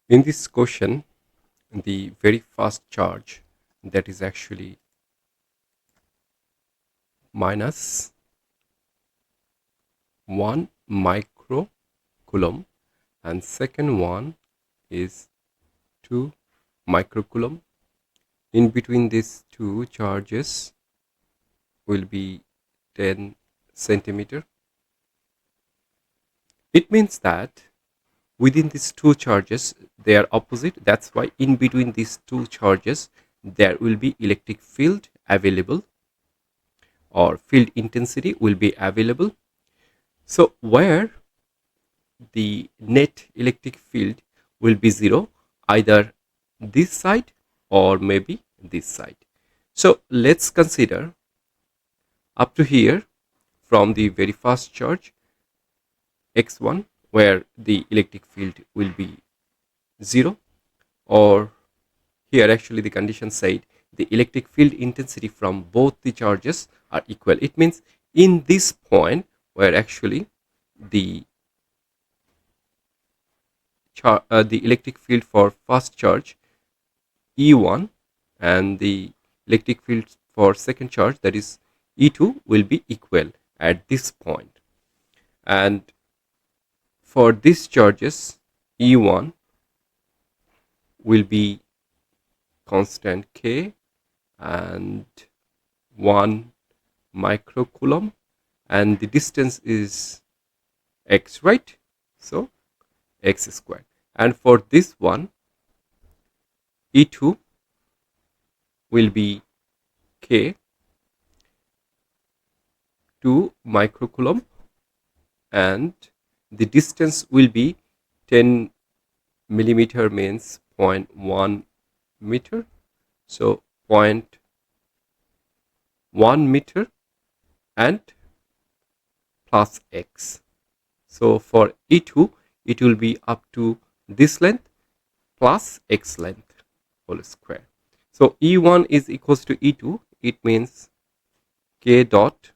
In this question, the very first charge, that is actually minus 1 microcoulomb, and second one is 2 microcoulomb. In between these two charges will be 10 centimeter. It means that within these two charges they are opposite. That's why in between these two charges there will be electric field available, or field intensity will be available. So where the net electric field will be zero, either this side or maybe this side. So let's consider up to here, from the very first charge x1, where the electric field will be 0, or here actually the condition said the electric field intensity from both the charges are equal. It means in this point where actually the the electric field for first charge E1 and the electric field for second charge, that is E2, will be equal at this point. And for these charges, E1 will be constant K and 1 microcoulomb, and the distance is x, right? So x squared. And for this one, E2 will be K 2 microcoulomb, and the distance will be 10 millimeter, means 0.1 meter. So 0.1 meter and plus x. So for E2 it will be up to this length plus x length whole square. So E1 is equals to E2. It means k dot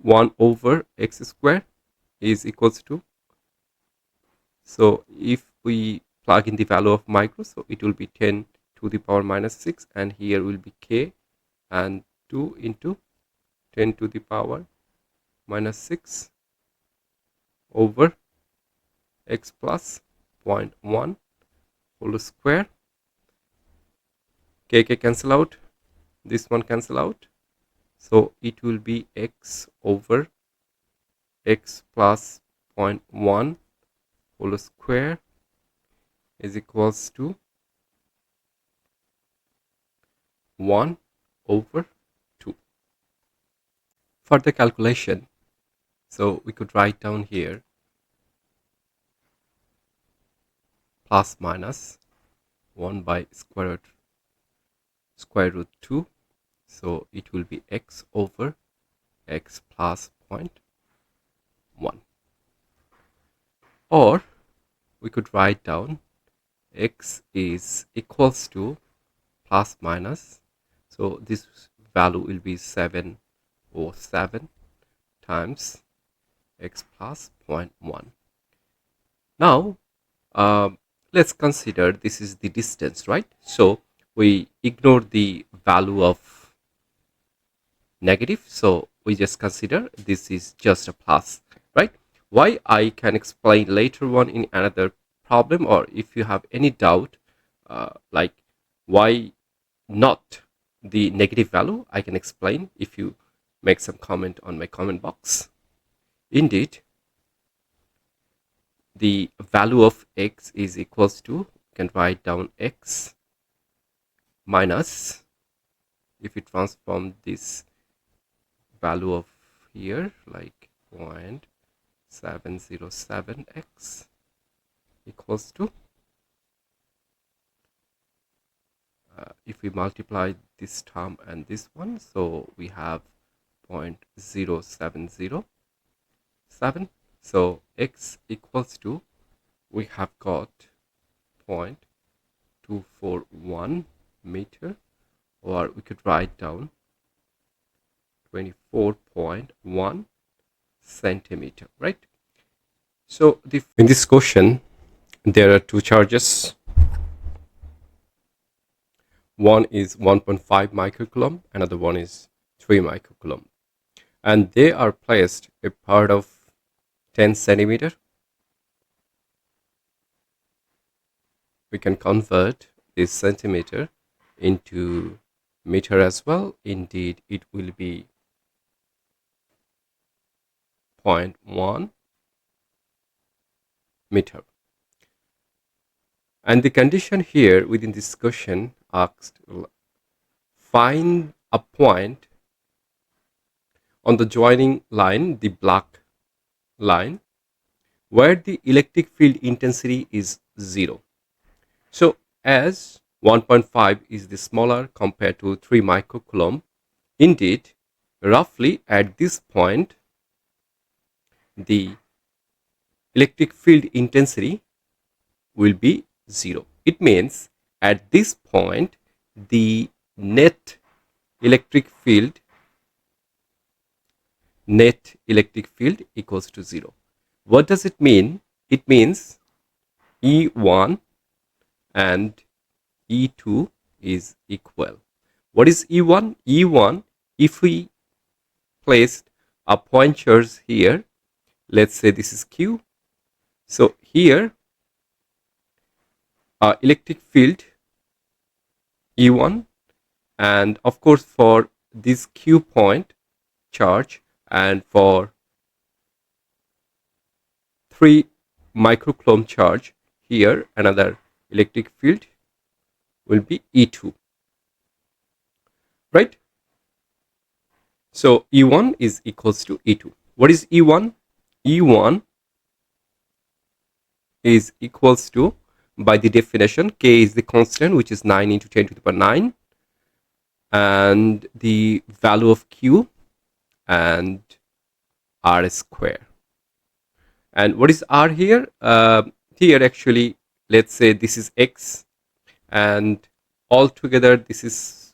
1 over x square is equals to, so if we plug in the value of micro, so it will be 10 to the power minus 6, and here will be k, and 2 into 10 to the power minus 6 over x plus 0.1 whole square. K cancel out, this one cancel out, so it will be x over x plus 0.1 whole square is equals to 1 over 2. For the calculation, so we could write down here plus minus 1 by square root 2, so it will be x over x plus 0.1, or we could write down x is equals to plus minus, so this value will be 707 times x plus 0.1. Now let's consider this is the distance, right? So we ignore the value of negative, so we just consider this is just a plus, right? Why, I can explain later on in another problem, or if you have any doubt like why not the negative value, I can explain if you make some comment on my comment box. Indeed, the value of x is equals to, you can write down x minus, if you transform this value of here like 0.707x equals to, if we multiply this term and this one, so we have 0.0707. So x equals to, we have got 0.241 meter, or we could write down 24.1 centimeter, right? So in this question There are two charges. One is 1.5 microcoulomb, another one is 3 microcoulomb, and they are placed apart of 10 centimeter. We can convert this centimeter into meter as well. Indeed, it will be 0.1 meter. And the condition here within this question asked, find a point on the joining line, the black line, where the electric field intensity is 0. So as 1.5 is the smaller compared to 3 microcoulomb, indeed, roughly at this point, the electric field intensity will be 0. It means at this point, the net electric field equals to 0. What does it mean? It means E1 and E2 is equal. What is E1? E1, if we placed a pointers here, let's say this is Q. So here, electric field E1, and of course for this Q point charge, and for 3 microcoulomb charge, here another electric field will be E2, right? So E1 is equals to E2. What is E1? E1 is equals to, by the definition, K is the constant, which is 9 into 10 to the power 9, and the value of Q and R square. And what is R here? Here actually, let's say this is X, and altogether this is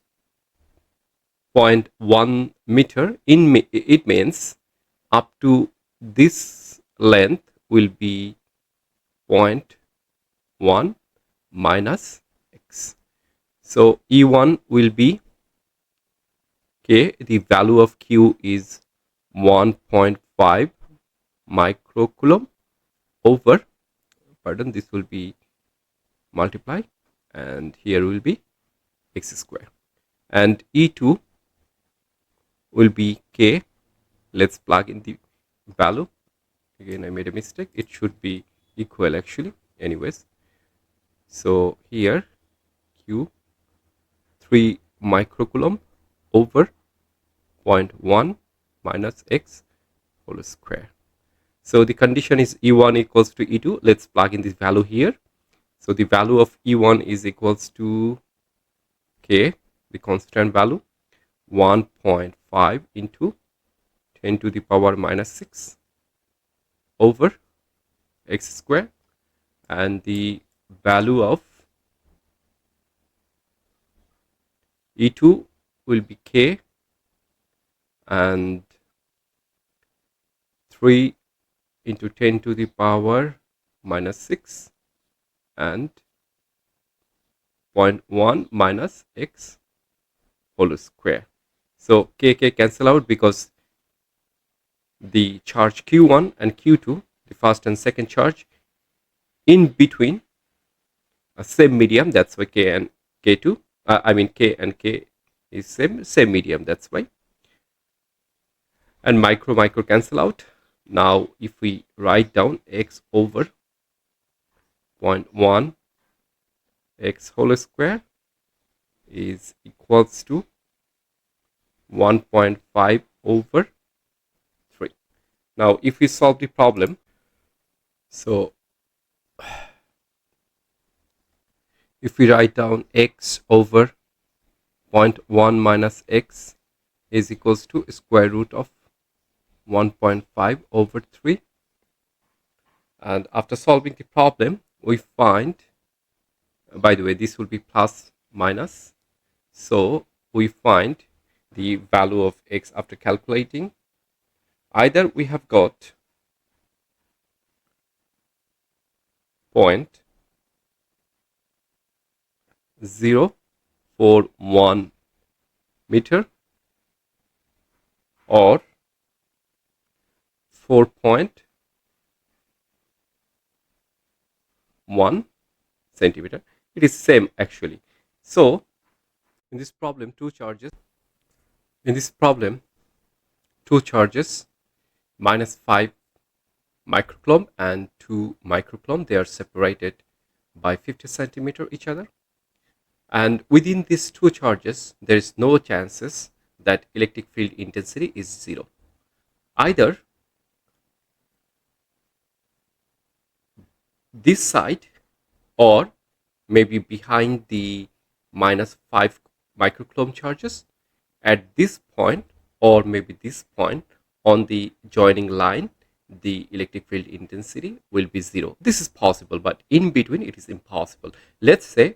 0.1 meter. It means up to this length will be 0.1 minus X. So E1 will be K. The value of Q is 1.5 microcoulomb over, pardon, this will be multiply, and here will be X square, and E2 will be K. Let's plug in the value. Again, I made a mistake. It should be equal actually. Anyways, so here Q 3 microcoulomb over 0.1 minus X whole square. So the condition is E1 equals to E2. Let's plug in this value here. So the value of E1 is equals to K, the constant value, 1.5 into 10 to the power minus 6 over X square, and the value of E2 will be K, and 3 into 10 to the power minus 6 and 0.1 minus X whole square. So K cancel out because the charge Q1 and Q2, the first and second charge, in between a same medium. That's why K and K2, K and K is same medium. That's why. And micro cancel out. Now if we write down X over 0.1 X whole square is equals to 1.5 over 3. Now if we solve the problem, so if we write down X over 0.1 minus X is equals to square root of 1.5 over 3, and after solving the problem we find, by the way, this will be plus minus, so we find the value of X after calculating. Either we have got 0.041 meter or 4.1 centimeter. It is same actually. So in this problem, two charges minus 5 microcoulomb and 2 microcoulomb, they are separated by 50 centimeter each other, and within these two charges there is no chances that electric field intensity is zero. Either this side or maybe behind the minus 5 microcoulomb charges at this point, or maybe this point on the joining line, the electric field intensity will be zero. This is possible, but in between it is impossible. Let's say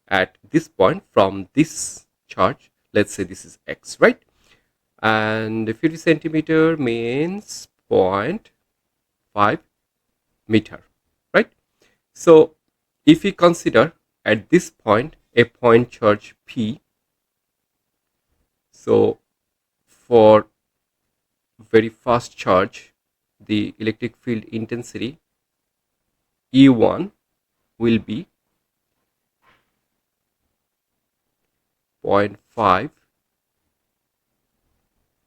at this point from this charge, let's say this is x, right? And 50 centimeter means 0.5 meter, right? So if we consider at this point a point charge P, so for very fast charge, the electric field intensity E1 will be 0.5,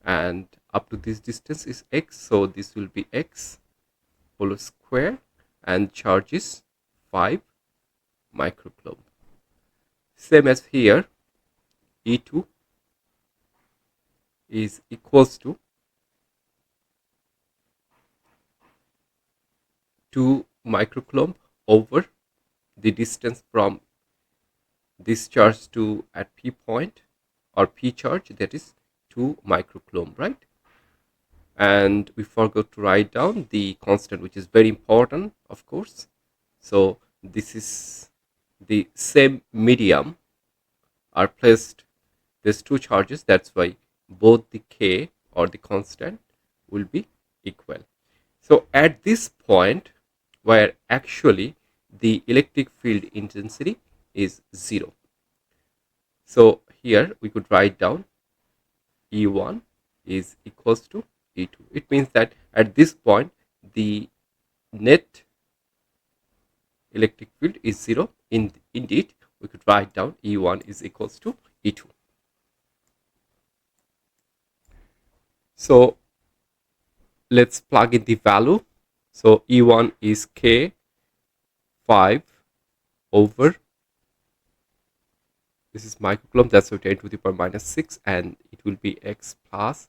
and up to this distance is x, so this will be x whole square, and charge is 5 microcoulomb. Same as here, E2 is equals to 2 microcoulomb over the distance from this charge to at P point or P charge, that is 2 microcoulomb, right? And we forgot to write down the constant, which is very important, of course. So this is the same medium are placed, these two charges, that's why both the k or the constant will be equal. So at this point where actually the electric field intensity is zero, so here we could write down E1 is equals to E2. It means that at this point the net electric field is zero. Indeed, we could write down E1 is equals to E2. So let's plug in the value. So E1 is K 5 over, this is microcoulomb, that's 10 to the power minus 6, and it will be x plus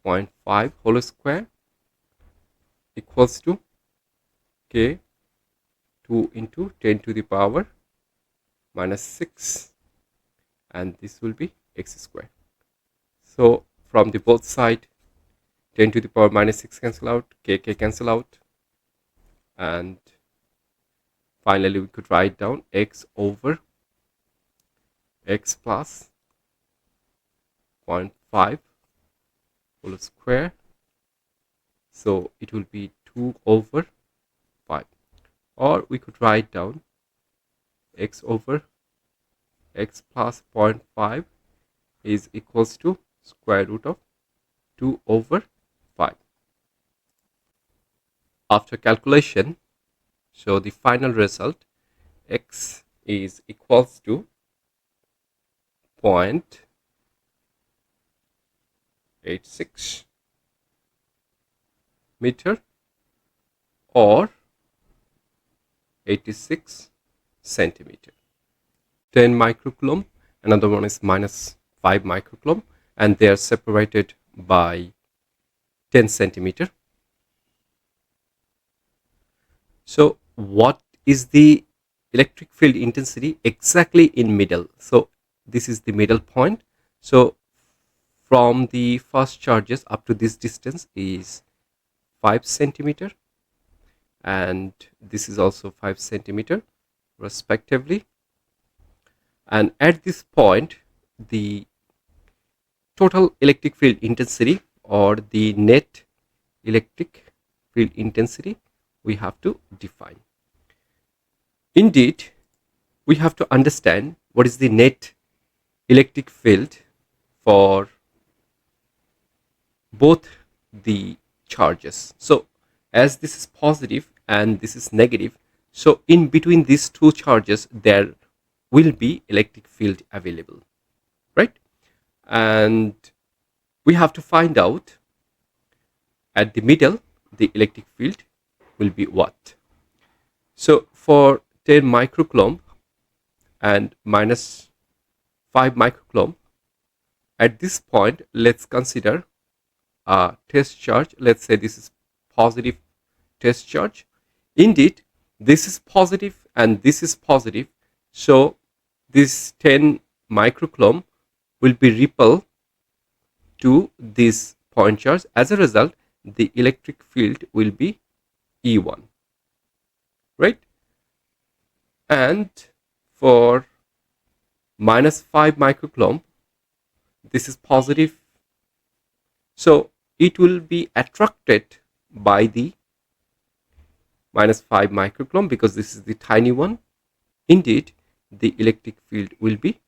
0.5 whole square equals to K 2 into 10 to the power minus 6, and this will be x square. So from the both side, 10 to the power minus 6 cancel out, k cancel out, and finally we could write down x over x plus 0.5 whole square, so it will be 2 over 5, or we could write down x over x plus 0.5 is equals to square root of 2 over 5. After calculation, so the final result, x is equals to 0.86 meter or 86 centimeter. 10 microcoulomb, another one is minus 5 microcoulomb, and they are separated by 10 centimeter. So what is the electric field intensity exactly in middle? So this is the middle point. So from the first charges up to this distance is 5 centimeter, and this is also 5 centimeter respectively, and at this point the total electric field intensity or the net electric field intensity we have to define. Indeed, we have to understand what is the net electric field for both the charges. So as this is positive and this is negative, so in between these two charges there will be electric field available, right? And we have to find out at the middle the electric field will be what. So for 10 microcoulomb and minus 5 microcoulomb, at this point let's consider a test charge. Let's say this is positive test charge. Indeed, this is positive and this is positive, so this 10 microcoulomb will be repelled to this point charge. As a result, the electric field will be E1, right? And for minus 5 microcoulomb, this is positive, so it will be attracted by the minus 5 microcoulomb because this is the tiny one. Indeed, the electric field will be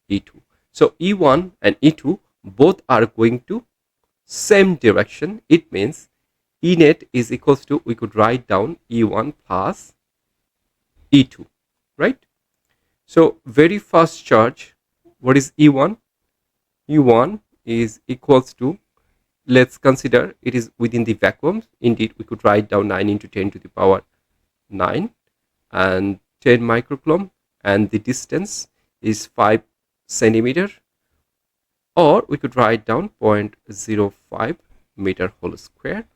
E2. So E1 and E2 both are going to same direction. It means E net is equals to, we could write down E1 plus E2, right? So very first charge, what is E1? E1 is equals to, let's consider it is within the vacuum. Indeed, we could write down 9 into 10 to the power 9 and 10 microcoulomb, and the distance is 5 centimeter, or we could write down 0.05 meter whole square.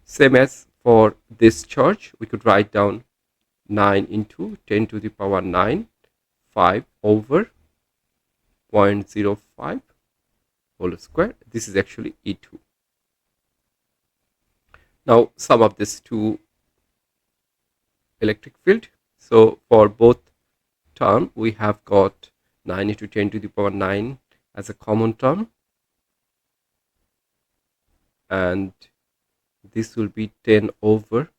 Same as for this charge, we could write down 9 into 10 to the power 9, 5 over 0.05 whole square. This is actually E2. Now sum of these two electric field. So for both term, we have got 9 into 10 to the power 9 as a common term, and this will be 10 over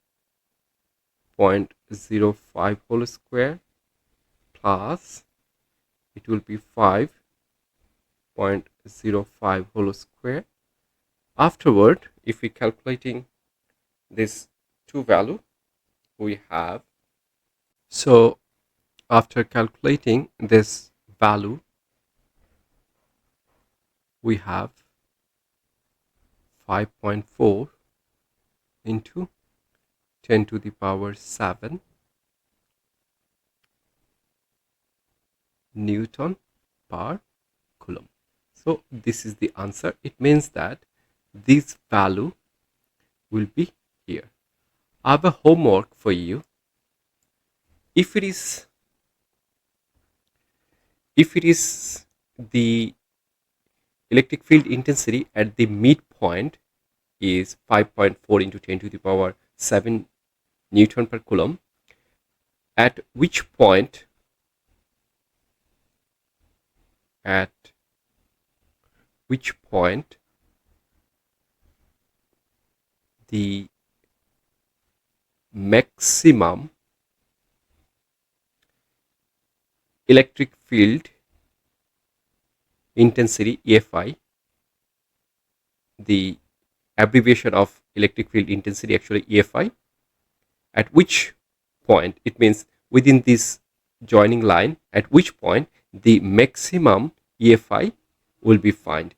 0.05 whole square plus it will be 5.05 whole square. Afterward, if we calculating this two value, we have, so after calculating this value, we have 5.4 into 10 to the power 7 Newton per coulomb. So this is the answer. It means that this value will be here. I have a homework for you. If it is the electric field intensity at the midpoint is 5.4 into 10 to the power 7 Newton per coulomb, at which point the maximum electric field intensity, EFI, the abbreviation of electric field intensity actually EFI, at which point, it means within this joining line, at which point the maximum EFI will be found.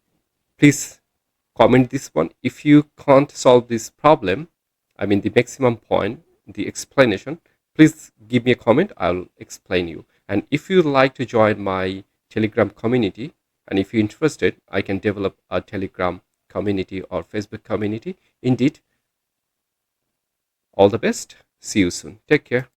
Please comment this one. If you can't solve this problem, I mean the maximum point, the explanation, please give me a comment. I'll explain you. And if you'd like to join my Telegram community, and if you're interested, I can develop a Telegram community or Facebook community. Indeed, all the best. See you soon. Take care.